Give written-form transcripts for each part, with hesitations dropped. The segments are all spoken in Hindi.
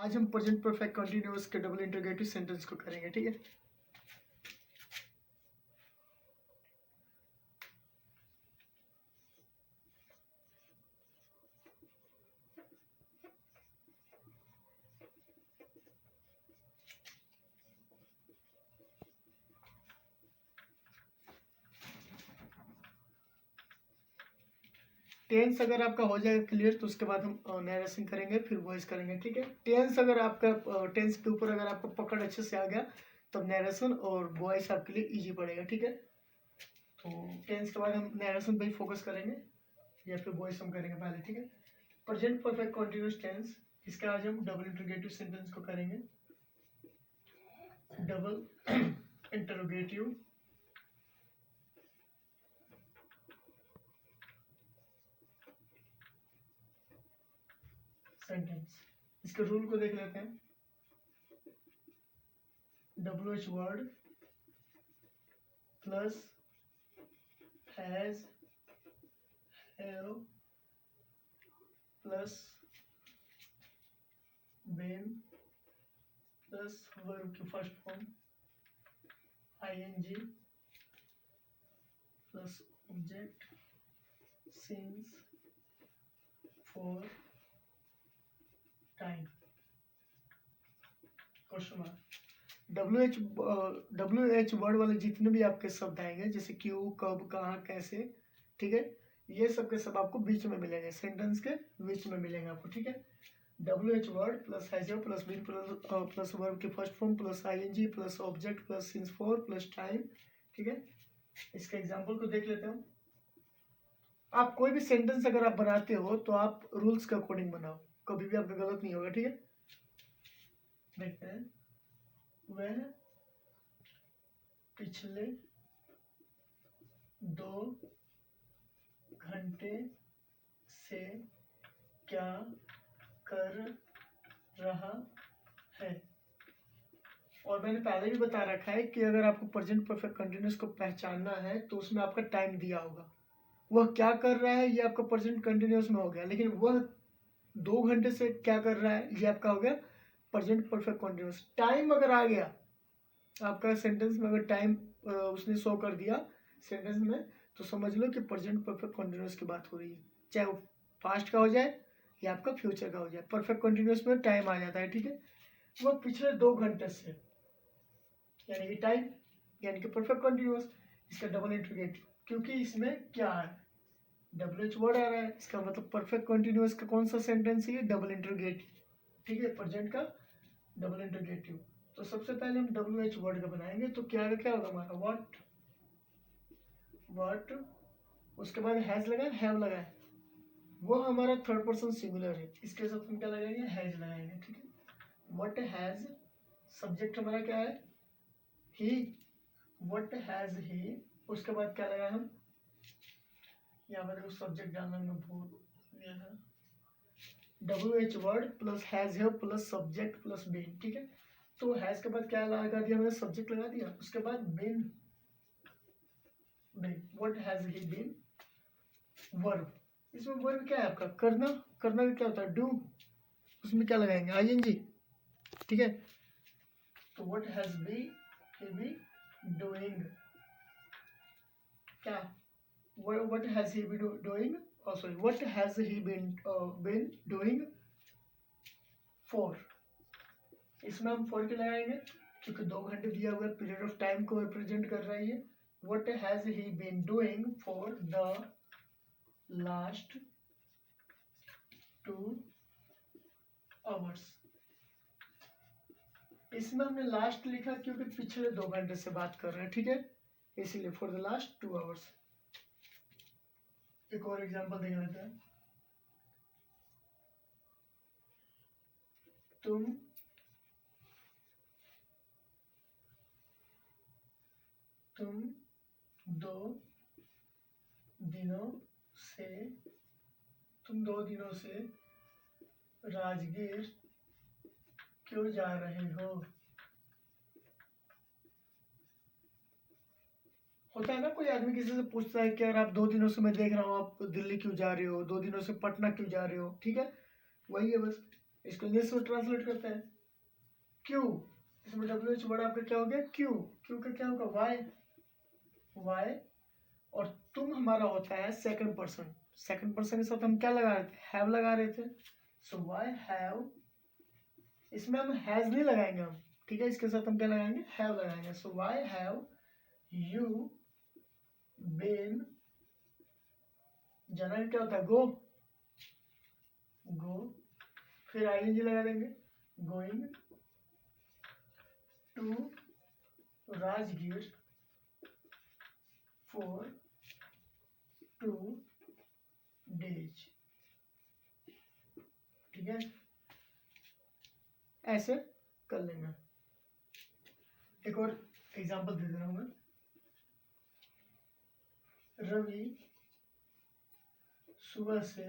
आज हम प्रेजेंट परफेक्ट कंटिन्यूअस के डबल इंटरोगेटिव सेंटेंस को करेंगे, ठीक है। टेंस अगर आपका हो जाएगा क्लियर तो उसके बाद हम नरेशन करेंगे, फिर वॉइस करेंगे, ठीक है। टेंस अगर आपका टेंस के ऊपर अगर आपको पकड़ अच्छे से आ गया तब नरेशन और वॉइस आपके लिए इजी पड़ेगा, ठीक है। तो टेंस के बाद हम नरेशन पे ही फोकस करेंगे या फिर वॉइस हम करेंगे पहले, ठीक है। प्रेजेंट परफेक्ट कंटिन्यूअस टेंस, इसका आज हम डबल इंटरोगेटिव सेंटेंस को करेंगे। डबल इंटरोगेटिव सेंटेंस, इसके रूल को देख लेते हैं। WH word plus has have plus been plus verb की first form ING plus object since for time question mark. WH word वाले जितने भी आपके शब्द आएंगे जैसे क्यों, कब, कहाँ, कैसे, ठीक है, ये सब के सब आपको बीच में मिलेंगे, सेंटेंस के बीच में मिलेंगे आपको, ठीक है। WH word plus has plus been plus verb की first form plus ING plus object plus since for plus time, ठीक है। इसके एग्जाम्पल को देख लेते हैं। आप कोई भी सेंटेंस अगर आप बनाते हो तो आप रूल्स के अकॉर्डिंग बनाओ, कभी भी आपका गलत नहीं होगा, ठीक है। देखते हैं। वह पिछले 2 घंटे से क्या कर रहा है। और मैंने पहले भी बता रखा है कि अगर आपको प्रेजेंट परफेक्ट कंटिन्यूअस को पहचानना है तो उसमें आपका टाइम दिया होगा। वह क्या कर रहा है ये आपका प्रेजेंट कंटिन्यूअस में हो गया, लेकिन वह 2 घंटे से क्या कर रहा है ये आपका हो गया प्रेजेंट परफेक्ट कंटिन्यूअस। टाइम अगर आ गया आपका सेंटेंस में, अगर टाइम उसने शो कर दिया सेंटेंस में, तो समझ लो कि प्रेजेंट परफेक्ट कंटिन्यूअस की बात हो रही है, चाहे वो पास्ट का हो जाए या आपका फ्यूचर का हो जाए। परफेक्ट कंटिन्यूअस में टाइम आ जाता है, ठीक है। वो पिछले 2 घंटे से यानी कि टाइम यानी कि परफेक्ट कंटिन्यूअस, इसका डबल इंटरोगेटिव, क्योंकि इसमें क्या है WH वर्ड आ रहा है, इसका मतलब परफेक्ट कंटिन्यूअस का कौन सा सेंटेंस है, डबल इंटरोगेटिव, ठीक है, प्रेजेंट का डबल इंटरोगेटिव। तो सबसे पहले हम WH वर्ड का बनाएंगे, तो क्या होगा हमारा व्हाट, उसके बाद हैज लगा हैव लगा है, वो हमारा थर्ड पर्सन सिंगुलर है, इसके साथ हम क्या लगाएंगे हैज लगाएंगे, ठीक है। व्हाट हैज, सब्जेक्ट हमारा क्या है ही, व्हाट हैज ही, उसके बाद क्या लगाए हम, यहाँ पर सब्जेक्ट डालना मैं भूल गया था। WH word plus has have plus subject plus been, ठीक है। तो हैज के बाद क्या लगा दिया हमने, सब्जेक्ट लगा दिया, उसके बाद been, what has he been, verb, इसमें वर्ब क्या है आपका करना, करना भी क्या होता है डू, उसमें क्या लगाएंगे ING, ठीक है। तो व्हाट हैज बी डूइंग, क्या what has he been doing, oh sorry, what has he been doing for, इसमें हम for क्यों लगाएंगे, क्योंकि 2 घंटे दिया हुआ पीरियड ऑफ टाइम को रिप्रेजेंट कर रहा है ये। what has he been doing for the last 2 hours, इसमें हमने लास्ट लिखा क्योंकि पिछले 2 घंटे से बात कर रहे हैं, ठीक है, इसीलिए फॉर द लास्ट 2 आवर्स। एक और एग्जांपल देख लेते हैं। तुम 2 दिनों से राजगीर क्यों जा रहे हो। होता है ना, कोई आदमी किसी से पूछता है कि यार आप 2 दिनों से मैं देख रहा हूँ आप दिल्ली क्यों जा रहे हो, 2 दिनों से पटना क्यों जा रहे हो, ठीक है, वही है बस। इसको इंग्लिश में ट्रांसलेट करते हैं क्यू, इसमें डब्ल्यू एच वर्ड आपका क्या हो गया क्यू, क्यू का क्या होगा वाई, वाई, और तुम हमारा होता है सेकंड पर्सन, सेकंड पर्सन के साथ हम क्या लगा रहे थे हैव लगा रहे थे, सो वाई हैव, इसमें हम हैज नहीं लगाएंगे हम, ठीक है, इसके साथ हम क्या लगाएंगे हैव लगाएंगे, सो वाई हैव यू बीन, जाना क्या होता है गो, गो, फिर आईएनजी लगा देंगे going to Rajgir for 2 days, ठीक है, ऐसे कर लेना। एक और एग्जांपल दे दे रहा हूं मैं, रवि सुबह से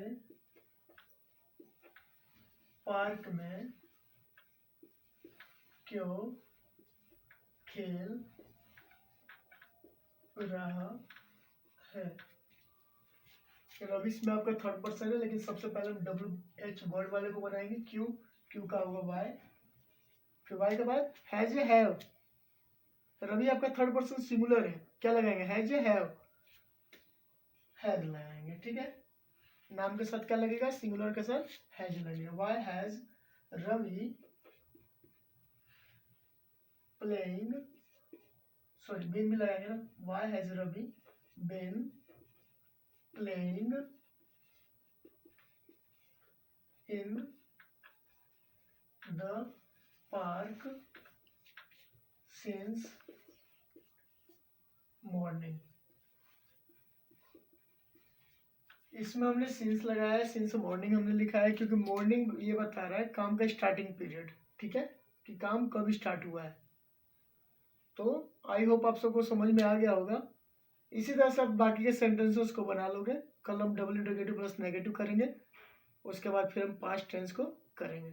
पार्क में क्यों खेल रहा है, रवि में आपका थर्ड पर्सन है, लेकिन सबसे पहले हम डब्ल्यू एच वर्ड वाले को बनाएंगे क्यू, क्यू का होगा वाई, फिर वाई के बाद हैज या हैव, रवि आपका थर्ड पर्सन सिंगुलर है, क्या लगाएंगे हैज या हैव, हैज लगाएंगे, ठीक है, नाम के साथ क्या लगेगा सिंगुलर के साथ हैज लगेगा, why has Ravi playing, sorry been भी लगाएंगे ना, why has Ravi been playing in the park since morning, इसमें हमने सिंस लगाया है, सिंस मॉर्निंग हमने लिखा है क्योंकि मॉर्निंग ये बता रहा है काम का स्टार्टिंग पीरियड, ठीक है, कि काम कब स्टार्ट हुआ है। तो आई होप आप सबको समझ में आ गया होगा। इसी तरह से आप बाकी के सेंटेंसेस को बना लोगे। कल हम डबल इंटरोगेटिव प्लस नेगेटिव करेंगे, उसके बाद फिर हम पास्ट टेंस को करेंगे।